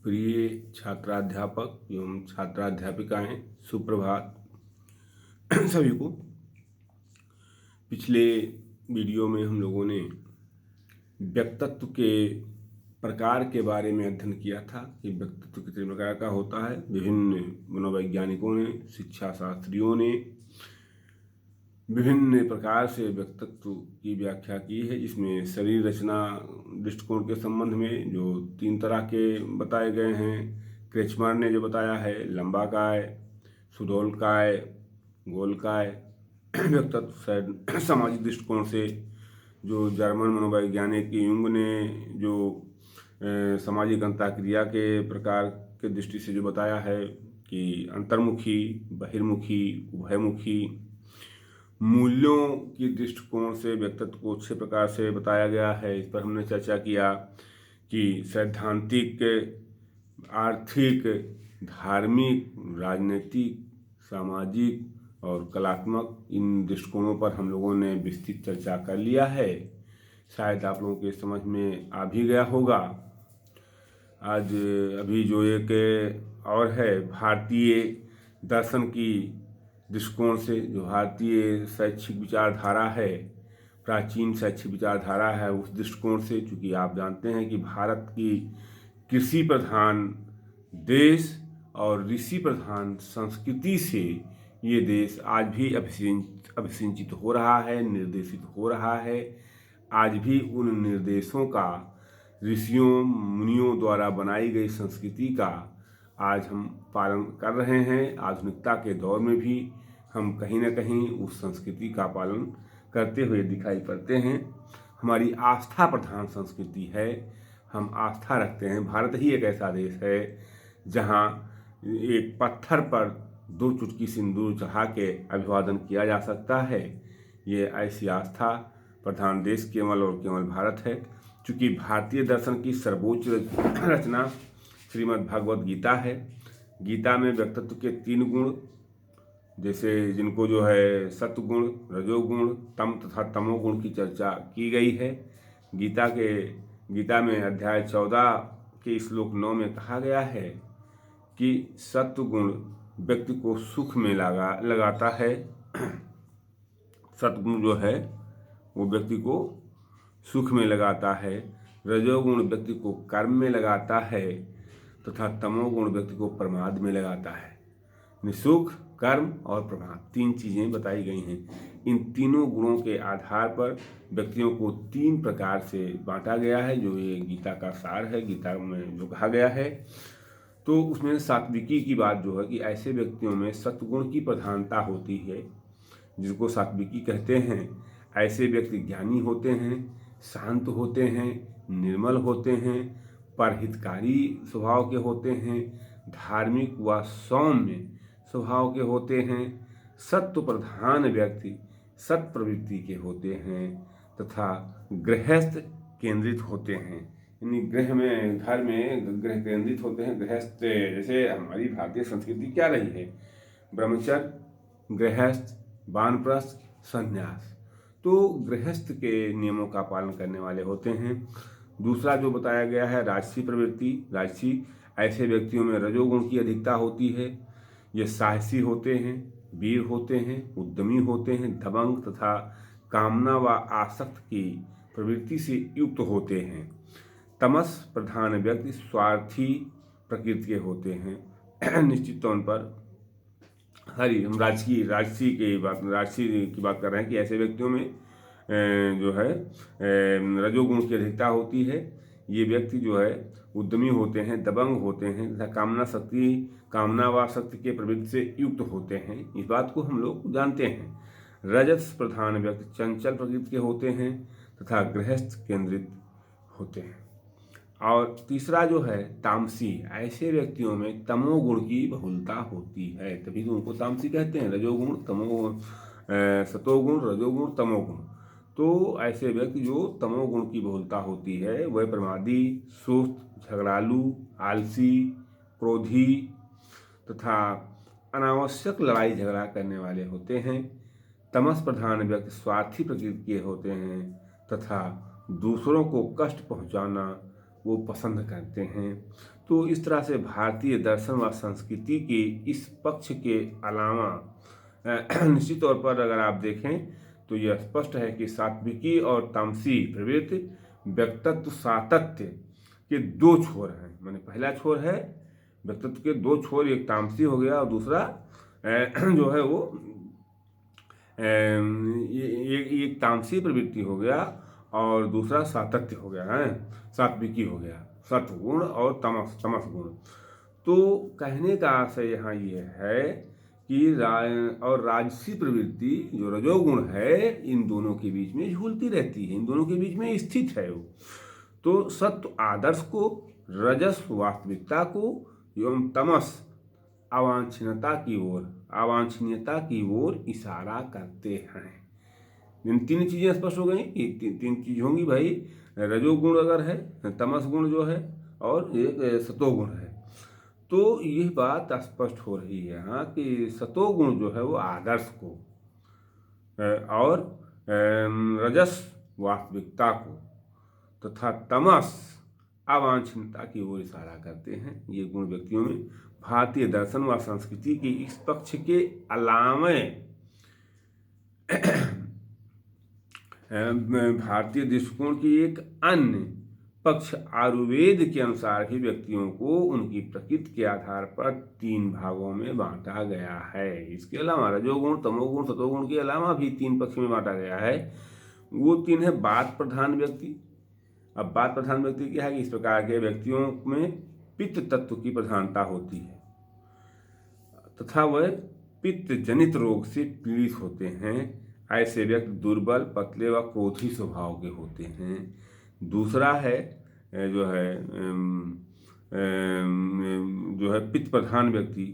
प्रिय छात्राध्यापक एवं छात्राध्यापिकाएं, सुप्रभात सभी को। पिछले वीडियो में हम लोगों ने व्यक्तित्व के प्रकार के बारे में अध्ययन किया था कि व्यक्तित्व कितने प्रकार का होता है। विभिन्न मनोवैज्ञानिकों ने, शिक्षा शास्त्रियों ने विभिन्न प्रकार से व्यक्तित्व की व्याख्या की है, जिसमें शरीर रचना दृष्टिकोण के संबंध में जो 3 तरह के बताए गए हैं। क्रेचमर ने जो बताया है, लंबाकाय, सुडौलकाय, गोलकाय व्यक्तित्व। सामाजिक दृष्टिकोण से जो जर्मन मनोवैज्ञानिक युंग ने जो सामाजिक अंतःक्रिया के प्रकार के दृष्टि से जो बताया है कि अंतर्मुखी, बहिर्मुखी, उभयमुखी। मूल्यों की दृष्टिकोण से व्यक्तित्व को 6 प्रकार से बताया गया है। इस पर हमने चर्चा किया कि सैद्धांतिक, आर्थिक, धार्मिक, राजनीतिक, सामाजिक और कलात्मक, इन दृष्टिकोणों पर हम लोगों ने विस्तृत चर्चा कर लिया है। शायद आप लोगों के समझ में आ भी गया होगा। आज अभी जो एक और है भारतीय दर्शन की दृष्टिकोण से, जो भारतीय शैक्षिक विचारधारा है, प्राचीन शैक्षिक विचारधारा है, उस दृष्टिकोण से, चूँकि आप जानते हैं कि भारत की कृषि प्रधान देश और ऋषि प्रधान संस्कृति से ये देश आज भी अभिसिंचित हो रहा है, निर्देशित हो रहा है। आज भी उन निर्देशों का, ऋषियों मुनियों द्वारा बनाई गई संस्कृति का आज हम पालन कर रहे हैं। आधुनिकता के दौर में भी हम कहीं न कहीं उस संस्कृति का पालन करते हुए दिखाई पड़ते हैं। हमारी आस्था प्रधान संस्कृति है, हम आस्था रखते हैं। भारत ही एक ऐसा देश है जहाँ एक पत्थर पर 2 चुटकी सिंदूर चढ़ा के अभिवादन किया जा सकता है। ये ऐसी आस्था प्रधान देश केवल और केवल भारत है। चूँकि भारतीय दर्शन की सर्वोच्च रचना श्रीमद् भगवद गीता है। गीता में व्यक्तित्व के 3 गुण, जैसे जिनको जो है सत्वगुण, रजोगुण, तम तथा तमोगुण की चर्चा की गई है। गीता में अध्याय 14 के श्लोक 9 में कहा गया है कि सत्वगुण व्यक्ति को सुख में लगाता है। सत्वगुण जो है वो व्यक्ति को सुख में लगाता है, रजोगुण व्यक्ति को कर्म में लगाता है तथा तमोगुण व्यक्ति को प्रमाद में लगाता है। सुख, कर्म और प्रमाद 3 चीज़ें बताई गई हैं। इन तीनों गुणों के आधार पर व्यक्तियों को 3 प्रकार से बांटा गया है, जो ये गीता का सार है। गीता में जो कहा गया है, तो उसमें सात्विकी की बात जो है कि ऐसे व्यक्तियों में सत्वगुण की प्रधानता होती है, जिसको सात्विकी कहते हैं। ऐसे व्यक्ति ज्ञानी होते हैं, शांत होते हैं, निर्मल होते हैं, परहितकारी स्वभाव के होते हैं, धार्मिक व सौम्य स्वभाव के होते हैं, सत्व प्रधान व्यक्ति सत् प्रवृत्ति के होते हैं तथा गृहस्थ केंद्रित होते हैं। यानी घर में गृह केंद्रित होते हैं। गृहस्थ, जैसे हमारी भारतीय संस्कृति क्या रही है, ब्रह्मचर्य, गृहस्थ, वानप्रस्थ, संन्यास। तो गृहस्थ के नियमों का पालन करने वाले होते हैं। दूसरा जो बताया गया है राजसी प्रवृत्ति। राजसी, ऐसे व्यक्तियों में रजोगुण की अधिकता होती है। ये साहसी होते हैं, वीर होते हैं, उद्यमी होते हैं, दबंग तथा कामना व आसक्त की प्रवृत्ति से युक्त होते हैं। तमस प्रधान व्यक्ति स्वार्थी प्रकृति के होते हैं। निश्चित तौर पर हम राजसी की बात कर रहे हैं कि ऐसे व्यक्तियों में जो है रजोगुण की अधिकता होती है। ये व्यक्ति जो है उद्यमी होते हैं, दबंग होते हैं तथा कामना व शक्ति के प्रवृत्ति से युक्त होते हैं। इस बात को हम लोग जानते हैं। रजस प्रधान व्यक्ति चंचल प्रकृति के होते हैं तथा गृहस्थ केंद्रित होते हैं। और तीसरा जो है तामसी, ऐसे व्यक्तियों में तमोगुण की बहुलता होती है, तभी तो उनको तामसी कहते हैं। रजोगुण, सतोगुण, रजोगुण, तमोगुण। तो ऐसे व्यक्ति जो तमोगुण की बहुलता होती है वह प्रमादी, सुस्त, झगड़ालू, आलसी, क्रोधी तथा अनावश्यक लड़ाई झगड़ा करने वाले होते हैं। तमस प्रधान व्यक्ति स्वार्थी प्रकृति के होते हैं तथा दूसरों को कष्ट पहुंचाना वो पसंद करते हैं। तो इस तरह से भारतीय दर्शन व संस्कृति के इस पक्ष के अलावा निश्चित तौर पर अगर आप देखें तो यह स्पष्ट है कि सात्विकी और तामसी प्रवृत्ति व्यक्तित्व सातत्य के दो छोर हैं। माने पहला छोर है व्यक्तित्व के दो छोर, एक तामसी हो गया और दूसरा जो है वो ये एक तामसी प्रवृत्ति हो गया और दूसरा सातत्य हो गया है, सात्विकी हो गया, सत्वगुण और तमस गुण। तो कहने का आशय यहाँ ये है कि राजसी प्रवृत्ति जो रजोगुण है इन दोनों के बीच में झूलती रहती है, इन दोनों के बीच में स्थित है वो। तो सत्व आदर्श को, रजस वास्तविकता को एवं तमस अवांछनीयता की ओर इशारा करते हैं। इन तीन चीजें स्पष्ट हो गई कि तीन चीज होंगी भाई, रजोगुण अगर है, तमस गुण जो है और एक सतोगुण है। तो यह बात स्पष्ट हो रही है यहाँ कि सतोगुण जो है वो आदर्श को और रजस वास्तविकता को तथा तमस अवांछनीयता की ओर इशारा करते हैं। ये गुण व्यक्तियों में भारतीय दर्शन व संस्कृति के इस पक्ष के अलावे भारतीय दृष्टिकोण की एक अन्य पक्ष आयुर्वेद के अनुसार ही व्यक्तियों को उनकी प्रकृति के आधार पर 3 भागों में बांटा गया है। इसके अलावा रजोगुण, तमोगुण, सतोगुण के अलावा भी 3 पक्ष में बांटा गया है। वो 3 है बात प्रधान व्यक्ति। अब बात प्रधान व्यक्ति क्या है कि इस प्रकार के व्यक्तियों में पित्त तत्व की प्रधानता होती है तथा वह पित्त जनित रोग से पीड़ित होते हैं। ऐसे व्यक्ति दुर्बल, पतले व क्रोधी स्वभाव के होते हैं। दूसरा है जो है पित्त प्रधान व्यक्ति।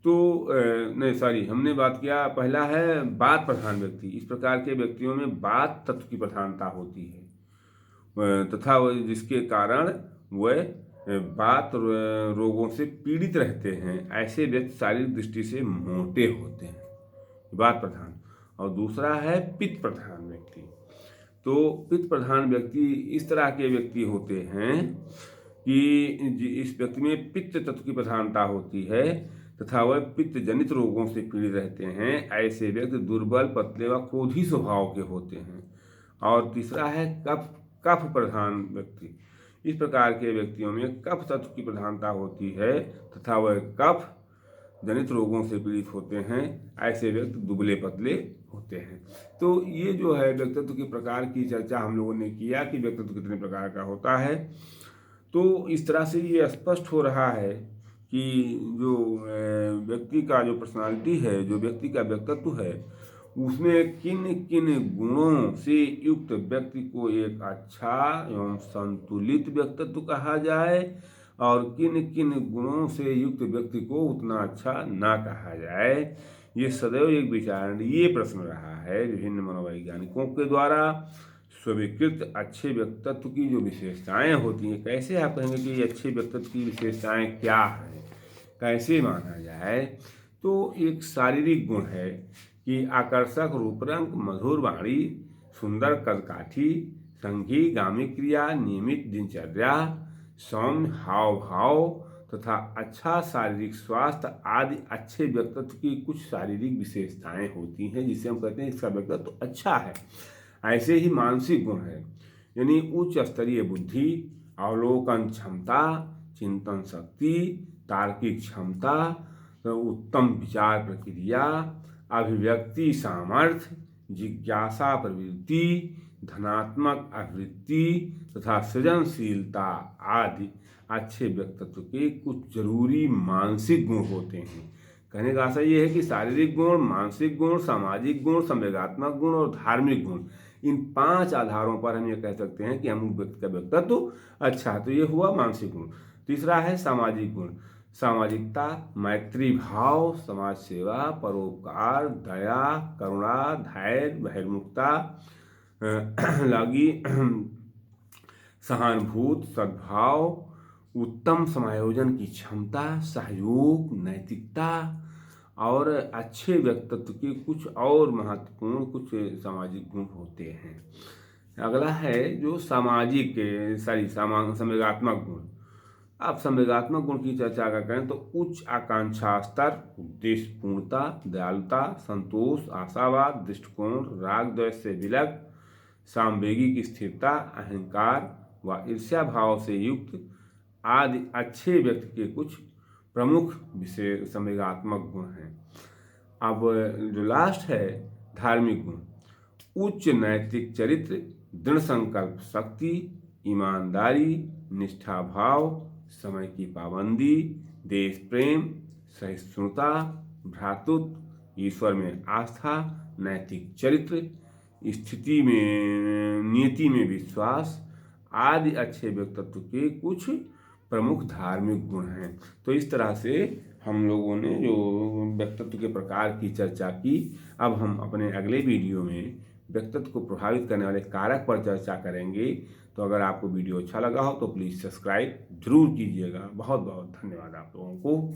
तो नहीं सॉरी, हमने बात किया, पहला है बात प्रधान व्यक्ति। इस प्रकार के व्यक्तियों में बात तत्व की प्रधानता होती है तथा जिसके कारण वह बात रोगों से पीड़ित रहते हैं। ऐसे व्यक्ति शारीरिक दृष्टि से मोटे होते हैं, बात प्रधान। और दूसरा है पित्त प्रधान व्यक्ति। तो पित्त प्रधान व्यक्ति इस तरह के व्यक्ति होते हैं कि इस व्यक्ति में पित्त तत्व की प्रधानता होती है तथा वह पित्त जनित रोगों से पीड़ित रहते हैं। ऐसे व्यक्ति दुर्बल, पतले व क्रोधी स्वभाव के होते हैं। और तीसरा है कफ प्रधान व्यक्ति। इस प्रकार के व्यक्तियों में कफ तत्व की प्रधानता होती है तथा वह कफ जनित रोगों से पीड़ित होते हैं। ऐसे व्यक्ति दुबले पतले होते हैं। तो ये जो है व्यक्तित्व के प्रकार की चर्चा हम लोगों ने किया कि व्यक्तित्व कितने प्रकार का होता है। तो इस तरह से ये स्पष्ट हो रहा है कि जो व्यक्ति का जो पर्सनालिटी है, जो व्यक्ति का व्यक्तित्व है, उसमें किन किन गुणों से युक्त व्यक्ति को एक अच्छा एवं संतुलित व्यक्तित्व कहा जाए और किन किन गुणों से युक्त व्यक्ति को उतना अच्छा ना कहा जाए। ये सदैव एक विचारणीय प्रश्न रहा है विभिन्न मनोवैज्ञानिकों के द्वारा। स्वीकृत अच्छे व्यक्तित्व की जो विशेषताएं होती हैं, कैसे आप कहेंगे कि ये अच्छे व्यक्तित्व की विशेषताएं क्या हैं, कैसे माना जाए? तो एक शारीरिक गुण है कि आकर्षक रूप रंग, मधुर वाणी, सुंदर कदकाठी, संघी गामी क्रिया, नियमित दिनचर्या, सौम्य हाव भाव तथा अच्छा शारीरिक स्वास्थ्य आदि अच्छे व्यक्तित्व की कुछ शारीरिक विशेषताएं होती हैं जिसे हम कहते हैं इसका व्यक्तित्व अच्छा है। ऐसे ही मानसिक गुण है, यानी उच्च स्तरीय बुद्धि, अवलोकन क्षमता, चिंतन शक्ति, तार्किक क्षमता, उत्तम विचार प्रक्रिया, अभिव्यक्ति सामर्थ्य, जिज्ञासा प्रवृत्ति, धनात्मक आवृत्ति तथा सृजनशीलता आदि अच्छे व्यक्तित्व के कुछ जरूरी मानसिक गुण होते हैं। कहने का आशय ये है कि शारीरिक गुण, मानसिक गुण, सामाजिक गुण, संवेगात्मक गुण और धार्मिक गुण, इन 5 आधारों पर हम ये कह सकते हैं कि हम व्यक्ति का व्यक्तित्व अच्छा है। तो ये हुआ मानसिक गुण। तीसरा है सामाजिक गुण, सामाजिकता, मैत्री भाव, समाज सेवा, परोपकार, दया, करुणा, धैर्य, बहिर्मुखता, लागी सहानुभूत, सद्भाव, उत्तम समायोजन की क्षमता, सहयोग, नैतिकता और अच्छे व्यक्तित्व के कुछ और महत्वपूर्ण कुछ सामाजिक गुण होते हैं। अगला है जो संवेगात्मक गुण। अब संवेगात्मक गुण की चर्चा अगर करें तो उच्च आकांक्षा स्तर, उद्देश्यपूर्णता, दयालुता, संतोष, आशावाद, दृष्टिकोण, राग द्वेष से विलग, सामवेगिक स्थिरता, अहंकार व ईर्ष्या भाव से युक्त आदि अच्छे व्यक्ति के कुछ प्रमुख विशेष संवेगात्मक गुण हैं। अब जो लास्ट है धार्मिक गुण, उच्च नैतिक चरित्र, दृढ़ संकल्प शक्ति, ईमानदारी, निष्ठा भाव, समय की पाबंदी, देश प्रेम, सहिष्णुता, भ्रातृत्व, ईश्वर में आस्था, नैतिक चरित्र, स्थिति में नीति में विश्वास आदि अच्छे व्यक्तित्व के कुछ प्रमुख धार्मिक गुण हैं। तो इस तरह से हम लोगों ने जो व्यक्तित्व के प्रकार की चर्चा की। अब हम अपने अगले वीडियो में व्यक्तित्व को प्रभावित करने वाले कारक पर चर्चा करेंगे। तो अगर आपको वीडियो अच्छा लगा हो तो प्लीज़ सब्सक्राइब जरूर कीजिएगा। बहुत बहुत धन्यवाद आप लोगों को।